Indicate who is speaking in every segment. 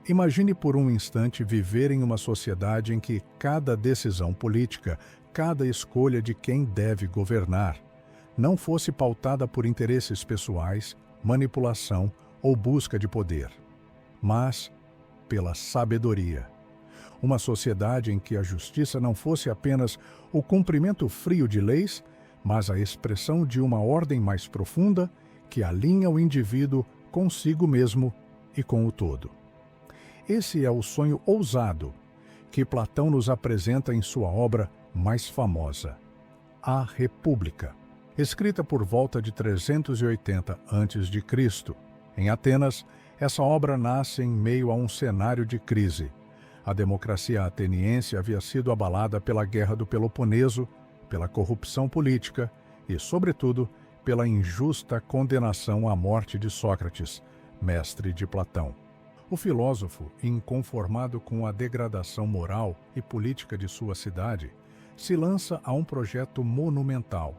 Speaker 1: Imagine por um instante viver em uma sociedade em que cada decisão política, cada escolha de quem deve governar, não fosse pautada por interesses pessoais, manipulação ou busca de poder, mas pela sabedoria. Uma sociedade em que a justiça não fosse apenas o cumprimento frio de leis, mas a expressão de uma ordem mais profunda que alinha o indivíduo consigo mesmo e com o todo. Esse é o sonho ousado que Platão nos apresenta em sua obra mais famosa, A República, escrita por volta de 380 a.C. Em Atenas, essa obra nasce em meio a um cenário de crise. A democracia ateniense havia sido abalada pela Guerra do Peloponeso, pela corrupção política e, sobretudo, pela injusta condenação à morte de Sócrates, mestre de Platão. O filósofo, inconformado com a degradação moral e política de sua cidade, se lança a um projeto monumental: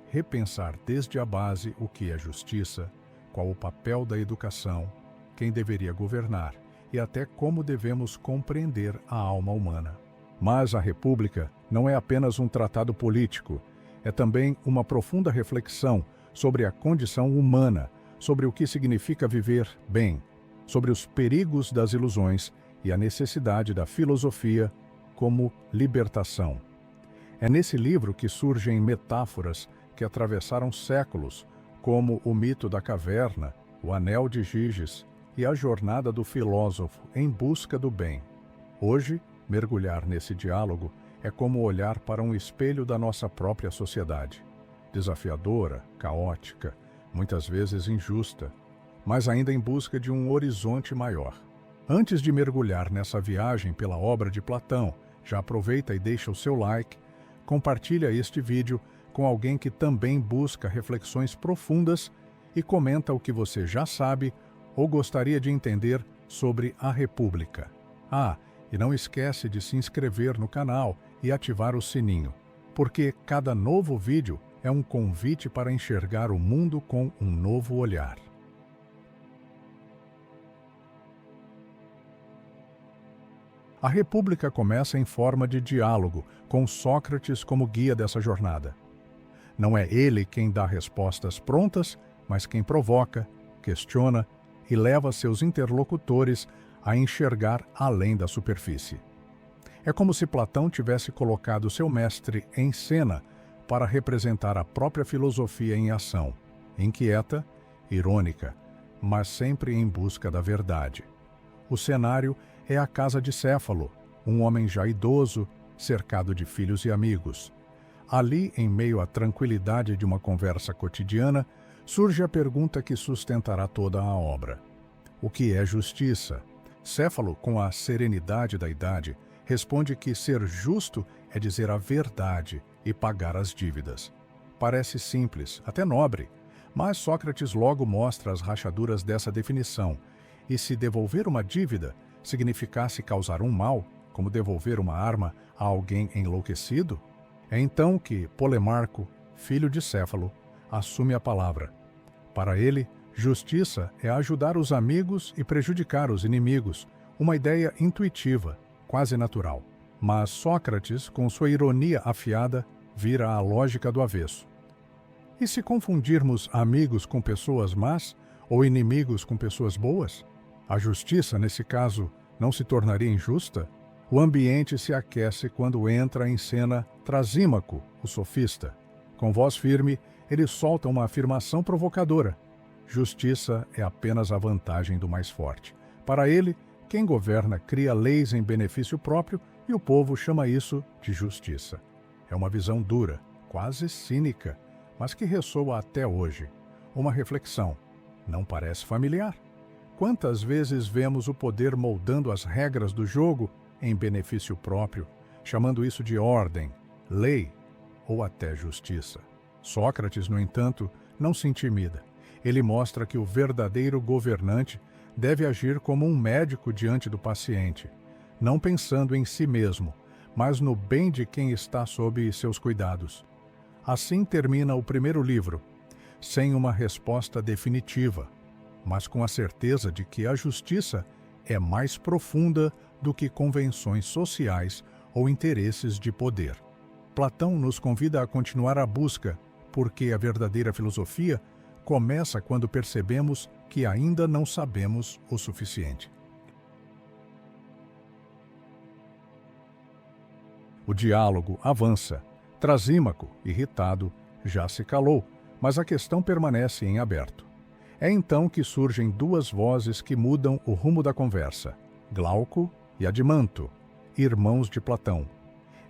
Speaker 1: repensar desde a base o que é justiça, qual o papel da educação, quem deveria governar e até como devemos compreender a alma humana. Mas a República não é apenas um tratado político, é também uma profunda reflexão sobre a condição humana, sobre o que significa viver bem, sobre os perigos das ilusões e a necessidade da filosofia como libertação. É nesse livro que surgem metáforas que atravessaram séculos, como o mito da caverna, o anel de Giges e a jornada do filósofo em busca do bem. Hoje, mergulhar nesse diálogo é como olhar para um espelho da nossa própria sociedade. Desafiadora, caótica, muitas vezes injusta, mas ainda em busca de um horizonte maior. Antes de mergulhar nessa viagem pela obra de Platão, já aproveita e deixa o seu like, compartilha este vídeo com alguém que também busca reflexões profundas e comenta o que você já sabe ou gostaria de entender sobre a República. E não esquece de se inscrever no canal e ativar o sininho, porque cada novo vídeo é um convite para enxergar o mundo com um novo olhar. A República começa em forma de diálogo, com Sócrates como guia dessa jornada. Não é ele quem dá respostas prontas, mas quem provoca, questiona e leva seus interlocutores a enxergar além da superfície. É como se Platão tivesse colocado seu mestre em cena para representar a própria filosofia em ação, inquieta, irônica, mas sempre em busca da verdade. O cenário é a casa de Céfalo, um homem já idoso, cercado de filhos e amigos. Ali, em meio à tranquilidade de uma conversa cotidiana, surge a pergunta que sustentará toda a obra: o que é justiça? Céfalo, com a serenidade da idade, responde que ser justo é dizer a verdade e pagar as dívidas. Parece simples, até nobre, mas Sócrates logo mostra as rachaduras dessa definição, e se devolver uma dívida significasse causar um mal, como devolver uma arma a alguém enlouquecido, é então que Polemarco, filho de Céfalo, assume a palavra. Para ele, justiça é ajudar os amigos e prejudicar os inimigos, uma ideia intuitiva, quase natural. Mas Sócrates, com sua ironia afiada, vira a lógica do avesso. E se confundirmos amigos com pessoas más ou inimigos com pessoas boas? A justiça, nesse caso, não se tornaria injusta? O ambiente se aquece quando entra em cena Trasímaco, o sofista. Com voz firme, ele solta uma afirmação provocadora: justiça é apenas a vantagem do mais forte. Para ele, quem governa cria leis em benefício próprio e o povo chama isso de justiça. É uma visão dura, quase cínica, mas que ressoa até hoje. Uma reflexão: não parece familiar? Quantas vezes vemos o poder moldando as regras do jogo em benefício próprio, chamando isso de ordem, lei ou até justiça? Sócrates, no entanto, não se intimida. Ele mostra que o verdadeiro governante deve agir como um médico diante do paciente, não pensando em si mesmo, mas no bem de quem está sob seus cuidados. Assim termina o primeiro livro, sem uma resposta definitiva, mas com a certeza de que a justiça é mais profunda do que convenções sociais ou interesses de poder. Platão nos convida a continuar a busca, porque a verdadeira filosofia começa quando percebemos que ainda não sabemos o suficiente. O diálogo avança. Trasímaco, irritado, já se calou, mas a questão permanece em aberto. É então que surgem duas vozes que mudam o rumo da conversa: Glauco e Adimanto, irmãos de Platão.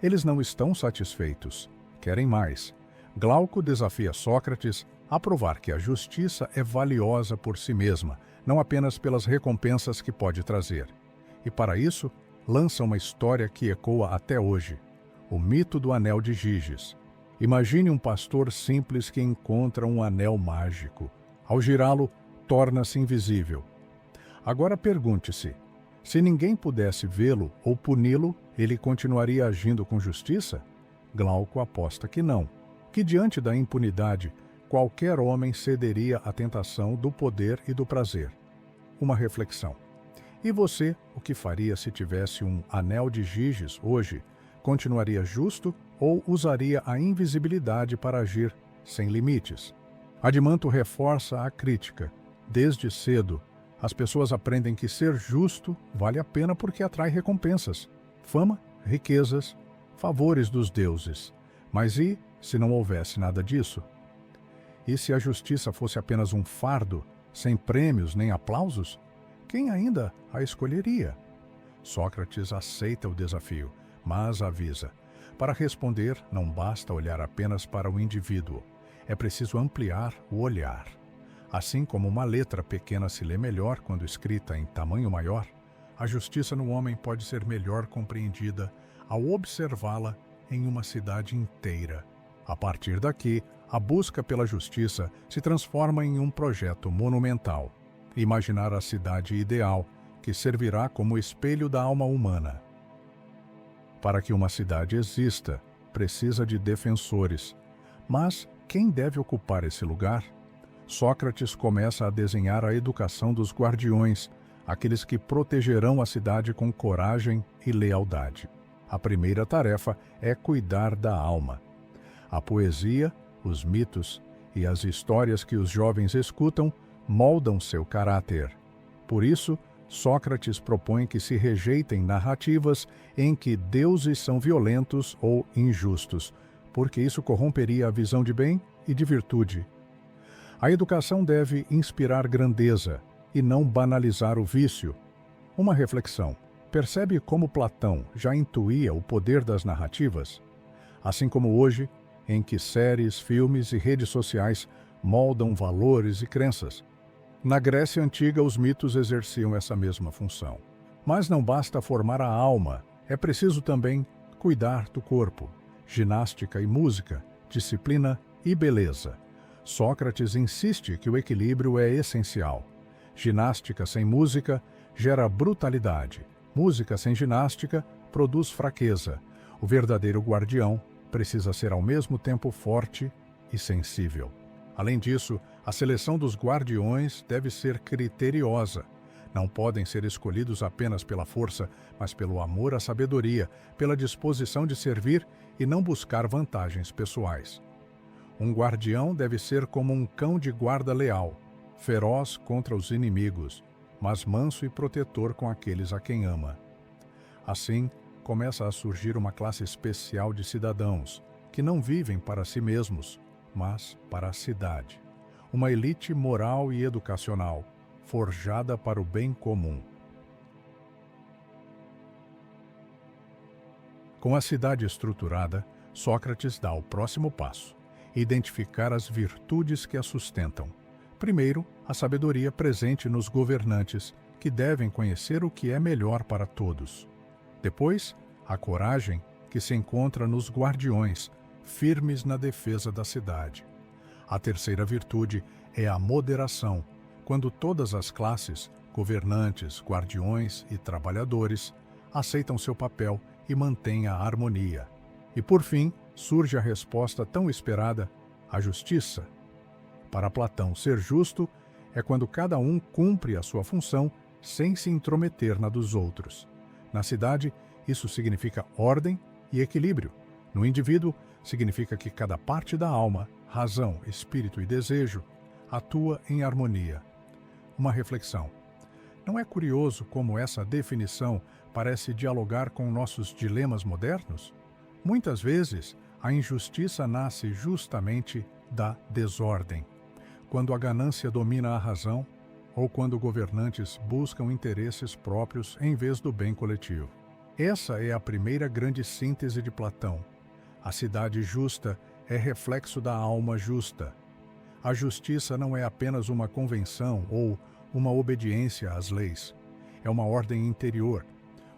Speaker 1: Eles não estão satisfeitos, querem mais. Glauco desafia Sócrates a provar que a justiça é valiosa por si mesma, não apenas pelas recompensas que pode trazer. E para isso, lança uma história que ecoa até hoje: o mito do anel de Giges. Imagine um pastor simples que encontra um anel mágico. Ao girá-lo, torna-se invisível. Agora pergunte-se: se ninguém pudesse vê-lo ou puni-lo, ele continuaria agindo com justiça? Glauco aposta que não, que diante da impunidade, qualquer homem cederia à tentação do poder e do prazer. Uma reflexão. E você, o que faria se tivesse um anel de Giges hoje? Continuaria justo ou usaria a invisibilidade para agir sem limites? Adimanto reforça a crítica. Desde cedo, as pessoas aprendem que ser justo vale a pena porque atrai recompensas, fama, riquezas, favores dos deuses. Mas e se não houvesse nada disso? E se a justiça fosse apenas um fardo, sem prêmios nem aplausos? Quem ainda a escolheria? Sócrates aceita o desafio, mas avisa: para responder, não basta olhar apenas para o indivíduo. É preciso ampliar o olhar. Assim como uma letra pequena se lê melhor quando escrita em tamanho maior, a justiça no homem pode ser melhor compreendida ao observá-la em uma cidade inteira. A partir daqui, a busca pela justiça se transforma em um projeto monumental. Imaginar a cidade ideal, que servirá como espelho da alma humana. Para que uma cidade exista, precisa de defensores. Mas quem deve ocupar esse lugar? Sócrates começa a desenhar a educação dos guardiões, aqueles que protegerão a cidade com coragem e lealdade. A primeira tarefa é cuidar da alma. A poesia, os mitos e as histórias que os jovens escutam moldam seu caráter. Por isso, Sócrates propõe que se rejeitem narrativas em que deuses são violentos ou injustos, porque isso corromperia a visão de bem e de virtude. A educação deve inspirar grandeza e não banalizar o vício. Uma reflexão. Percebe como Platão já intuía o poder das narrativas? Assim como hoje, em que séries, filmes e redes sociais moldam valores e crenças. Na Grécia Antiga, os mitos exerciam essa mesma função. Mas não basta formar a alma, é preciso também cuidar do corpo. Ginástica e música, disciplina e beleza. Sócrates insiste que o equilíbrio é essencial. Ginástica sem música gera brutalidade. Música sem ginástica produz fraqueza. O verdadeiro guardião precisa ser ao mesmo tempo forte e sensível. Além disso, a seleção dos guardiões deve ser criteriosa. Não podem ser escolhidos apenas pela força, mas pelo amor à sabedoria, pela disposição de servir e não buscar vantagens pessoais. Um guardião deve ser como um cão de guarda leal, feroz contra os inimigos, mas manso e protetor com aqueles a quem ama. Assim, começa a surgir uma classe especial de cidadãos, que não vivem para si mesmos, mas para a cidade. Uma elite moral e educacional, forjada para o bem comum. Com a cidade estruturada, Sócrates dá o próximo passo: identificar as virtudes que a sustentam. Primeiro, a sabedoria presente nos governantes, que devem conhecer o que é melhor para todos. Depois, a coragem, que se encontra nos guardiões, firmes na defesa da cidade. A terceira virtude é a moderação, quando todas as classes, governantes, guardiões e trabalhadores, aceitam seu papel e mantêm a harmonia. E por fim, surge a resposta tão esperada: a justiça. Para Platão, ser justo é quando cada um cumpre a sua função sem se intrometer na dos outros. Na cidade, isso significa ordem e equilíbrio. No indivíduo, significa que cada parte da alma, razão, espírito e desejo, atua em harmonia. Uma reflexão. Não é curioso como essa definição parece dialogar com nossos dilemas modernos? Muitas vezes, a injustiça nasce justamente da desordem, quando a ganância domina a razão ou quando governantes buscam interesses próprios em vez do bem coletivo. Essa é a primeira grande síntese de Platão. A cidade justa é reflexo da alma justa. A justiça não é apenas uma convenção ou uma obediência às leis. É uma ordem interior,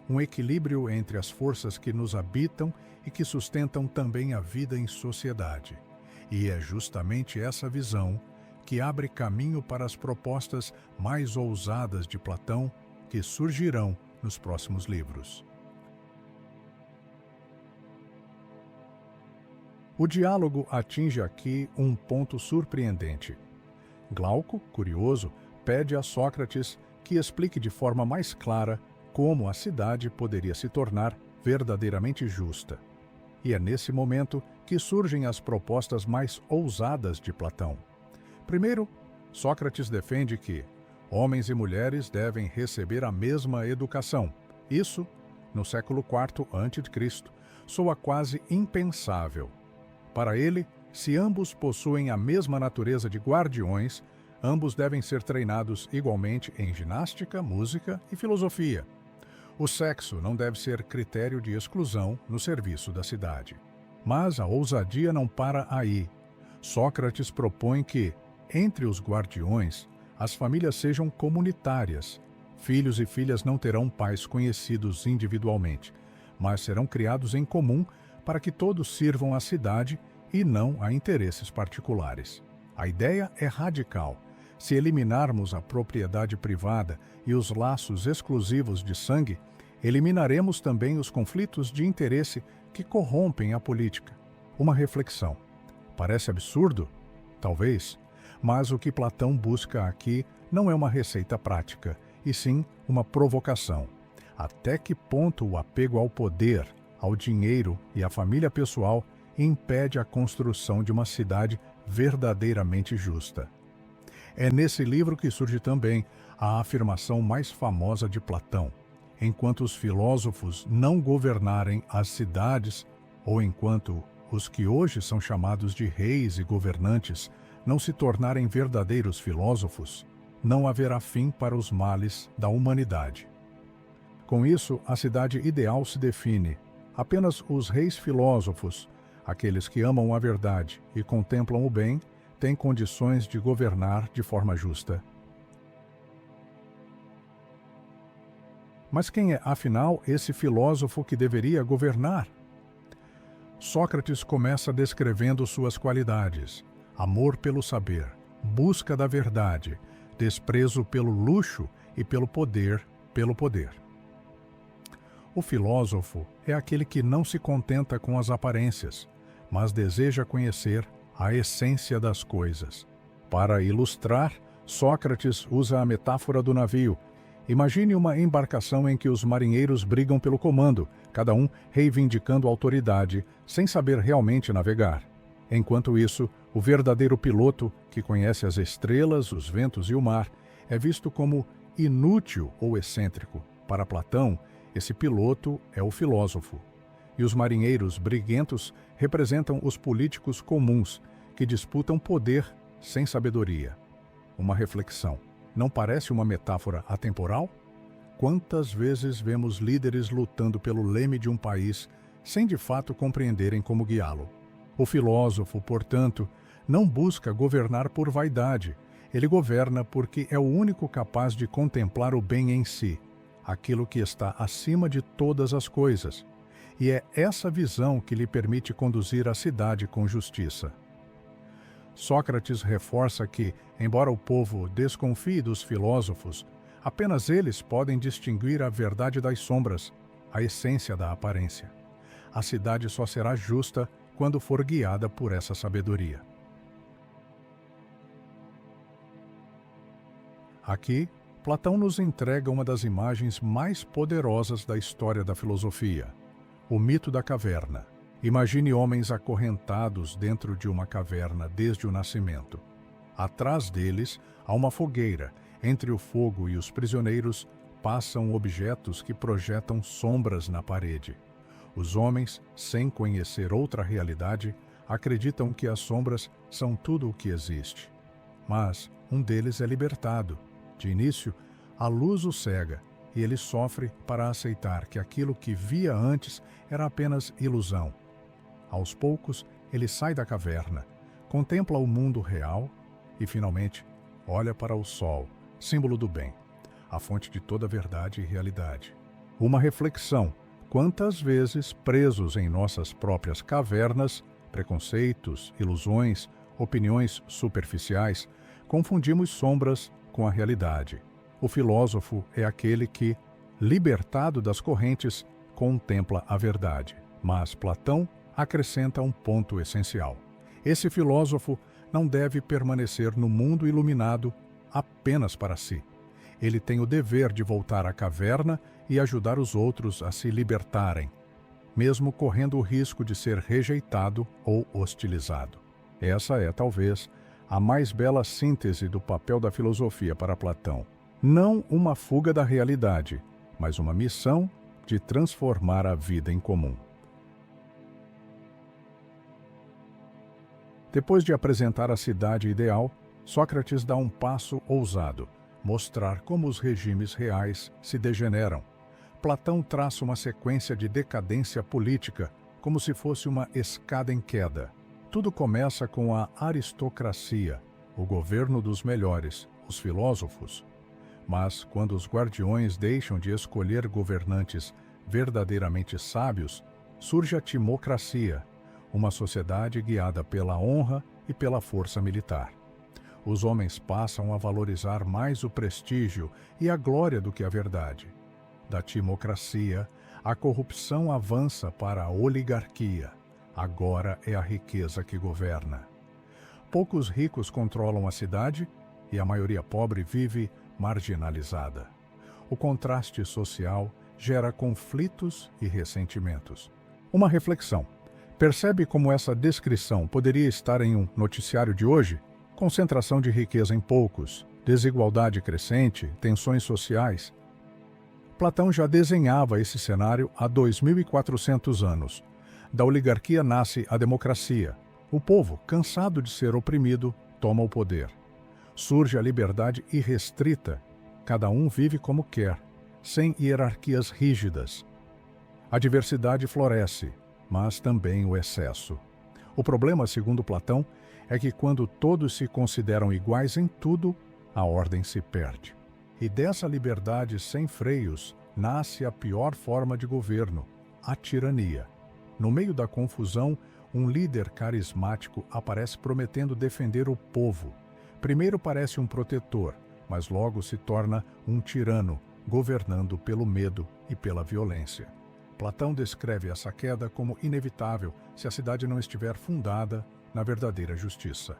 Speaker 1: um equilíbrio entre as forças que nos habitam e que sustentam também a vida em sociedade. E é justamente essa visão que abre caminho para as propostas mais ousadas de Platão que surgirão nos próximos livros. O diálogo atinge aqui um ponto surpreendente. Glauco, curioso, pede a Sócrates que explique de forma mais clara como a cidade poderia se tornar verdadeiramente justa. E é nesse momento que surgem as propostas mais ousadas de Platão. Primeiro, Sócrates defende que homens e mulheres devem receber a mesma educação. Isso, no século IV a.C., soa quase impensável. Para ele, se ambos possuem a mesma natureza de guardiões, ambos devem ser treinados igualmente em ginástica, música e filosofia. O sexo não deve ser critério de exclusão no serviço da cidade. Mas a ousadia não para aí. Sócrates propõe que, entre os guardiões, as famílias sejam comunitárias. Filhos e filhas não terão pais conhecidos individualmente, mas serão criados em comum para que todos sirvam à cidade e não a interesses particulares. A ideia é radical. Se eliminarmos a propriedade privada e os laços exclusivos de sangue, eliminaremos também os conflitos de interesse que corrompem a política. Uma reflexão. Parece absurdo? Talvez. Mas o que Platão busca aqui não é uma receita prática, e sim uma provocação. Até que ponto o apego ao poder, ao dinheiro e à família pessoal impede a construção de uma cidade verdadeiramente justa? É nesse livro que surge também a afirmação mais famosa de Platão. Enquanto os filósofos não governarem as cidades, ou enquanto os que hoje são chamados de reis e governantes não se tornarem verdadeiros filósofos, não haverá fim para os males da humanidade. Com isso, a cidade ideal se define. Apenas os reis filósofos, aqueles que amam a verdade e contemplam o bem, têm condições de governar de forma justa. Mas quem é, afinal, esse filósofo que deveria governar? Sócrates começa descrevendo suas qualidades: amor pelo saber, busca da verdade, desprezo pelo luxo e pelo poder. O filósofo é aquele que não se contenta com as aparências, mas deseja conhecer a essência das coisas. Para ilustrar, Sócrates usa a metáfora do navio. Imagine uma embarcação em que os marinheiros brigam pelo comando, cada um reivindicando autoridade, sem saber realmente navegar. Enquanto isso, o verdadeiro piloto, que conhece as estrelas, os ventos e o mar, é visto como inútil ou excêntrico. Para Platão, esse piloto é o filósofo. E os marinheiros briguentos representam os políticos comuns, que disputam poder sem sabedoria. Uma reflexão. Não parece uma metáfora atemporal? Quantas vezes vemos líderes lutando pelo leme de um país sem de fato compreenderem como guiá-lo? O filósofo, portanto, não busca governar por vaidade. Ele governa porque é o único capaz de contemplar o bem em si, aquilo que está acima de todas as coisas. E é essa visão que lhe permite conduzir a cidade com justiça. Sócrates reforça que, embora o povo desconfie dos filósofos, apenas eles podem distinguir a verdade das sombras, a essência da aparência. A cidade só será justa quando for guiada por essa sabedoria. Aqui, Platão nos entrega uma das imagens mais poderosas da história da filosofia, o mito da caverna. Imagine homens acorrentados dentro de uma caverna desde o nascimento. Atrás deles há uma fogueira. Entre o fogo e os prisioneiros passam objetos que projetam sombras na parede. Os homens, sem conhecer outra realidade, acreditam que as sombras são tudo o que existe. Mas um deles é libertado. De início, a luz o cega e ele sofre para aceitar que aquilo que via antes era apenas ilusão. Aos poucos, ele sai da caverna, contempla o mundo real e, finalmente, olha para o sol, símbolo do bem, a fonte de toda verdade e realidade. Uma reflexão: quantas vezes, presos em nossas próprias cavernas, preconceitos, ilusões, opiniões superficiais, confundimos sombras com a realidade. O filósofo é aquele que, libertado das correntes, contempla a verdade. Mas Platão acrescenta um ponto essencial. Esse filósofo não deve permanecer no mundo iluminado apenas para si. Ele tem o dever de voltar à caverna e ajudar os outros a se libertarem, mesmo correndo o risco de ser rejeitado ou hostilizado. Essa é, talvez, a mais bela síntese do papel da filosofia para Platão. Não uma fuga da realidade, mas uma missão de transformar a vida em comum. Depois de apresentar a cidade ideal, Sócrates dá um passo ousado, mostrar como os regimes reais se degeneram. Platão traça uma sequência de decadência política, como se fosse uma escada em queda. Tudo começa com a aristocracia, o governo dos melhores, os filósofos. Mas, quando os guardiões deixam de escolher governantes verdadeiramente sábios, surge a timocracia, uma sociedade guiada pela honra e pela força militar. Os homens passam a valorizar mais o prestígio e a glória do que a verdade. Da timocracia, a corrupção avança para a oligarquia. Agora é a riqueza que governa. Poucos ricos controlam a cidade e a maioria pobre vive marginalizada. O contraste social gera conflitos e ressentimentos. Uma reflexão. Percebe como essa descrição poderia estar em um noticiário de hoje? Concentração de riqueza em poucos, desigualdade crescente, tensões sociais. Platão já desenhava esse cenário há 2.400 anos. Da oligarquia nasce a democracia. O povo, cansado de ser oprimido, toma o poder. Surge a liberdade irrestrita. Cada um vive como quer, sem hierarquias rígidas. A diversidade floresce, mas também o excesso. O problema, segundo Platão, é que quando todos se consideram iguais em tudo, a ordem se perde. E dessa liberdade sem freios nasce a pior forma de governo, a tirania. No meio da confusão, um líder carismático aparece prometendo defender o povo. Primeiro parece um protetor, mas logo se torna um tirano, governando pelo medo e pela violência. Platão descreve essa queda como inevitável se a cidade não estiver fundada na verdadeira justiça.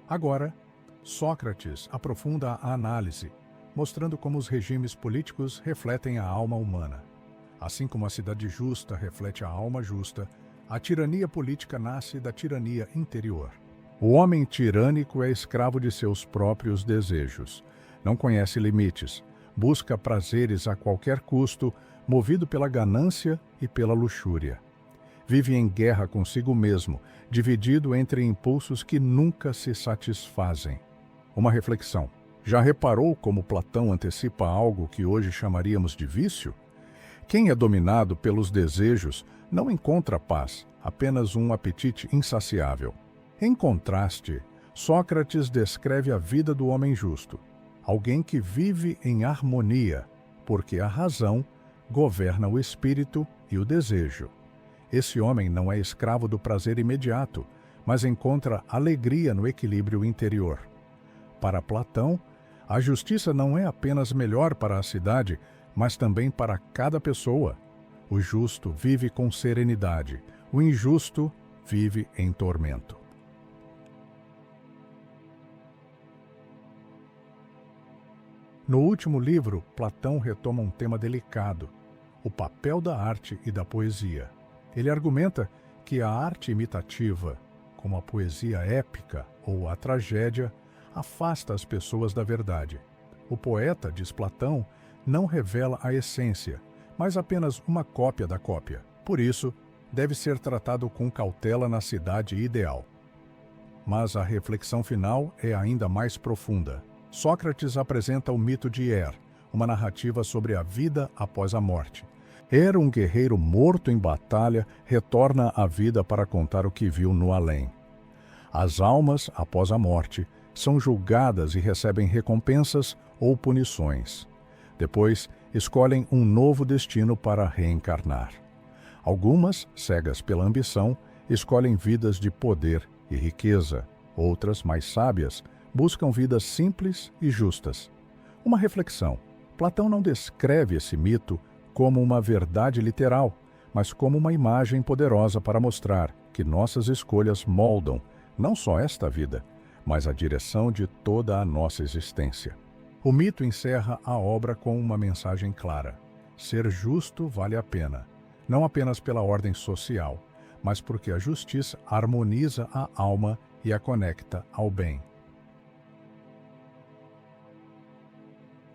Speaker 1: Agora, Sócrates aprofunda a análise, mostrando como os regimes políticos refletem a alma humana. Assim como a cidade justa reflete a alma justa, a tirania política nasce da tirania interior. O homem tirânico é escravo de seus próprios desejos. Não conhece limites, busca prazeres a qualquer custo, movido pela ganância e pela luxúria. Vive em guerra consigo mesmo, dividido entre impulsos que nunca se satisfazem. Uma reflexão. Já reparou como Platão antecipa algo que hoje chamaríamos de vício? Quem é dominado pelos desejos não encontra paz, apenas um apetite insaciável. Em contraste, Sócrates descreve a vida do homem justo, alguém que vive em harmonia, porque a razão governa o espírito e o desejo. Esse homem não é escravo do prazer imediato, mas encontra alegria no equilíbrio interior. Para Platão, a justiça não é apenas melhor para a cidade, mas também para cada pessoa. O justo vive com serenidade, o injusto vive em tormento. No último livro, Platão retoma um tema delicado: o papel da arte e da poesia. Ele argumenta que a arte imitativa, como a poesia épica ou a tragédia, afasta as pessoas da verdade. O poeta, diz Platão, não revela a essência, mas apenas uma cópia da cópia. Por isso, deve ser tratado com cautela na cidade ideal. Mas a reflexão final é ainda mais profunda. Sócrates apresenta o mito de Er, uma narrativa sobre a vida após a morte. Er, um guerreiro morto em batalha, retorna à vida para contar o que viu no além. As almas, após a morte, são julgadas e recebem recompensas ou punições. Depois, escolhem um novo destino para reencarnar. Algumas, cegas pela ambição, escolhem vidas de poder e riqueza. Outras, mais sábias, buscam vidas simples e justas. Uma reflexão: Platão não descreve esse mito como uma verdade literal, mas como uma imagem poderosa para mostrar que nossas escolhas moldam não só esta vida, mas a direção de toda a nossa existência. O mito encerra a obra com uma mensagem clara: ser justo vale a pena, não apenas pela ordem social, mas porque a justiça harmoniza a alma e a conecta ao bem.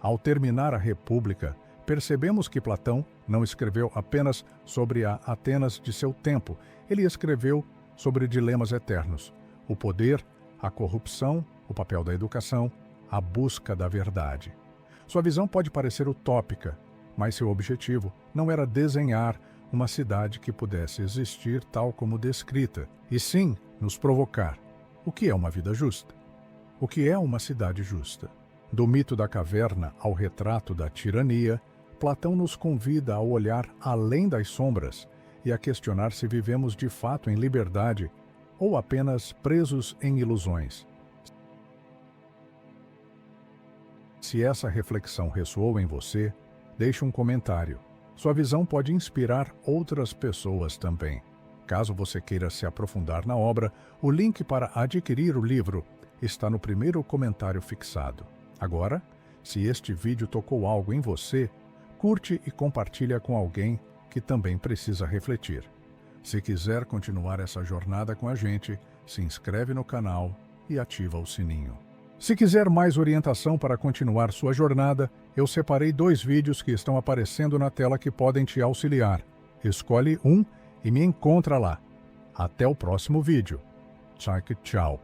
Speaker 1: Ao terminar a República, percebemos que Platão não escreveu apenas sobre a Atenas de seu tempo, ele escreveu sobre dilemas eternos: o poder, a corrupção, o papel da educação, a busca da verdade. Sua visão pode parecer utópica, mas seu objetivo não era desenhar uma cidade que pudesse existir tal como descrita, e sim nos provocar: o que é uma vida justa? O que é uma cidade justa? Do mito da caverna ao retrato da tirania, Platão nos convida a olhar além das sombras e a questionar se vivemos de fato em liberdade ou apenas presos em ilusões. Se essa reflexão ressoou em você, deixe um comentário. Sua visão pode inspirar outras pessoas também. Caso você queira se aprofundar na obra, o link para adquirir o livro está no primeiro comentário fixado. Agora, se este vídeo tocou algo em você, curte e compartilha com alguém que também precisa refletir. Se quiser continuar essa jornada com a gente, se inscreve no canal e ativa o sininho. Se quiser mais orientação para continuar sua jornada, eu separei 2 vídeos que estão aparecendo na tela que podem te auxiliar. Escolhe um e me encontra lá. Até o próximo vídeo. Tchau.